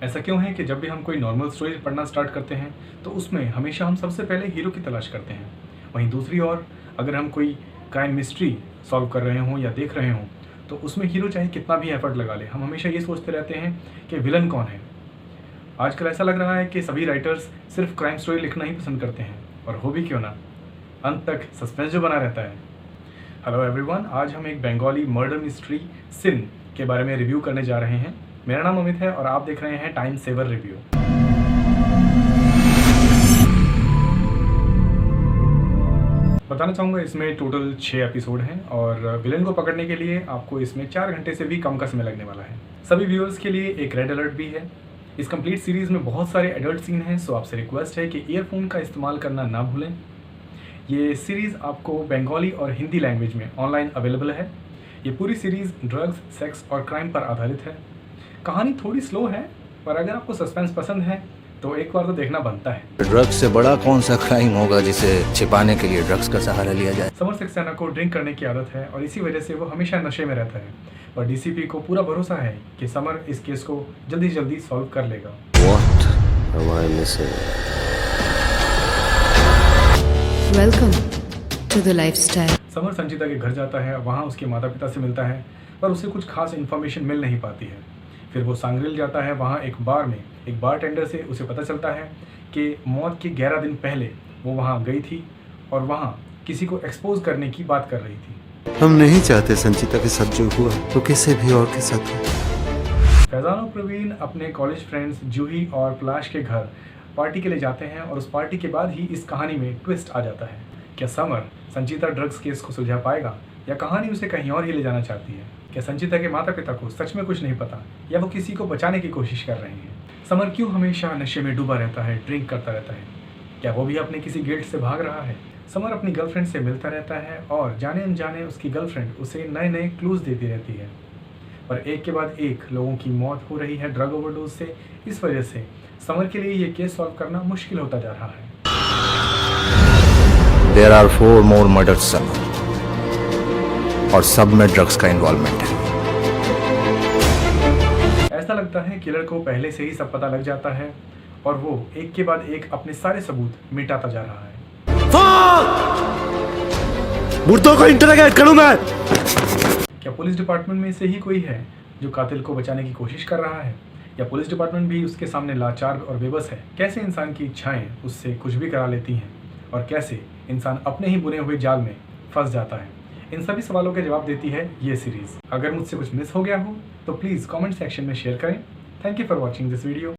ऐसा क्यों है कि जब भी हम कोई नॉर्मल स्टोरी पढ़ना स्टार्ट करते हैं तो उसमें हमेशा हम सबसे पहले हीरो की तलाश करते हैं। वहीं दूसरी ओर अगर हम कोई क्राइम मिस्ट्री सॉल्व कर रहे हों या देख रहे हों तो उसमें हीरो चाहे कितना भी एफर्ट लगा ले, हम हमेशा ये सोचते रहते हैं कि विलन कौन है। आजकल ऐसा लग रहा है कि सभी राइटर्स सिर्फ क्राइम स्टोरी लिखना ही पसंद करते हैं, और हो भी क्यों ना, अंत तक सस्पेंस जो बना रहता है। हेलो एवरीवन, आज हम एक बंगाली मर्डर मिस्ट्री सिन के बारे में रिव्यू करने जा रहे हैं। मेरा नाम अमित है और आप देख रहे हैं टाइम सेवर रिव्यू। बताना चाहूँगा इसमें टोटल 6 एपिसोड हैं और विलेन को पकड़ने के लिए आपको इसमें 4 घंटे से भी कम का समय लगने वाला है। सभी व्यूअर्स के लिए एक रेड अलर्ट भी है। इस कंप्लीट सीरीज़ में बहुत सारे एडल्ट सीन हैं, सो आपसे रिक्वेस्ट है कि ईयरफोन का इस्तेमाल करना ना भूलें। ये सीरीज़ आपको बंगाली और हिंदी लैंग्वेज में ऑनलाइन अवेलेबल है। ये पूरी सीरीज़ ड्रग्स, सेक्स और क्राइम पर आधारित है। कहानी थोड़ी स्लो है, पर अगर आपको सस्पेंस पसंद है तो एक बार तो देखना बनता है। ड्रग्स से बड़ा कौन सा क्राइम होगा जिसे छिपाने के लिए ड्रग्स का सहारा लिया जाए। समर सक्सेना को ड्रिंक करने की आदत है और इसी वजह से वो हमेशा नशे में रहता है, और डीसीपी को पूरा भरोसा है कि समर इस केस को जल्दी जल्दी सॉल्व कर लेगा। What am I missing? Welcome to the lifestyle. Samar Sanchita के घर जाता है, वहाँ उसके माता पिता से मिलता है, पर उसे कुछ खास इन्फॉर्मेशन मिल नहीं पाती है। फिर वो सांग्रिल जाता है, वहाँ एक बार में एक बारटेंडर से उसे पता चलता है कि मौत के 11 दिन पहले वो वहाँ गई थी और वहाँ किसी को एक्सपोज करने की बात कर रही थी। हम नहीं चाहते संचिता के साथ जो हुआ तो किसी भी और के साथ हो। फैजान और प्रवीण अपने कॉलेज फ्रेंड्स जूही और पलाश के घर पार्टी के लिए जाते हैं और उस पार्टी के बाद ही इस कहानी में ट्विस्ट आ जाता है। क्या समर संचिता ड्रग्स केस को सुलझा पाएगा या कहानी उसे कहीं और ही ले जाना चाहती है? क्या संचिता के माता पिता को सच में कुछ नहीं पता या वो किसी को बचाने की कोशिश कर रहे हैं? समर क्यों हमेशा नशे में डूबा रहता है, ड्रिंक करता रहता है? क्या वो भी अपने किसी गिल्ट से भाग रहा है? समर अपनी गर्लफ्रेंड से मिलता रहता है और जाने अनजाने उसकी गर्लफ्रेंड उसे नए नए क्लूज देती रहती है, पर एक के बाद एक लोगों की मौत हो रही है ड्रग ओवरडोज से। इस वजह से समर के लिए ये केस सॉल्व करना मुश्किल होता जा रहा है। There are 4 more murders, sir. और सब में ड्रग्स का इन्वॉल्वमेंट है। ऐसा लगता है किलर को पहले से ही सब पता लग जाता है और वो एक के बाद एक अपने सारे सबूत मिटाता जा रहा है। मुर्दों को इंटरोगेट करूं मैं। क्या पुलिस डिपार्टमेंट में से ही कोई है जो कातिल को बचाने की कोशिश कर रहा है, या पुलिस डिपार्टमेंट भी उसके सामने लाचार और बेबस है? कैसे इंसान की इच्छाएं उससे कुछ भी करा लेती हैं और कैसे इंसान अपने ही बुने हुए जाल में फंस जाता है? इन सभी सवालों के जवाब देती है ये सीरीज़। अगर मुझसे कुछ मिस हो गया हो तो प्लीज़ कमेंट सेक्शन में शेयर करें। Thank you for watching this video.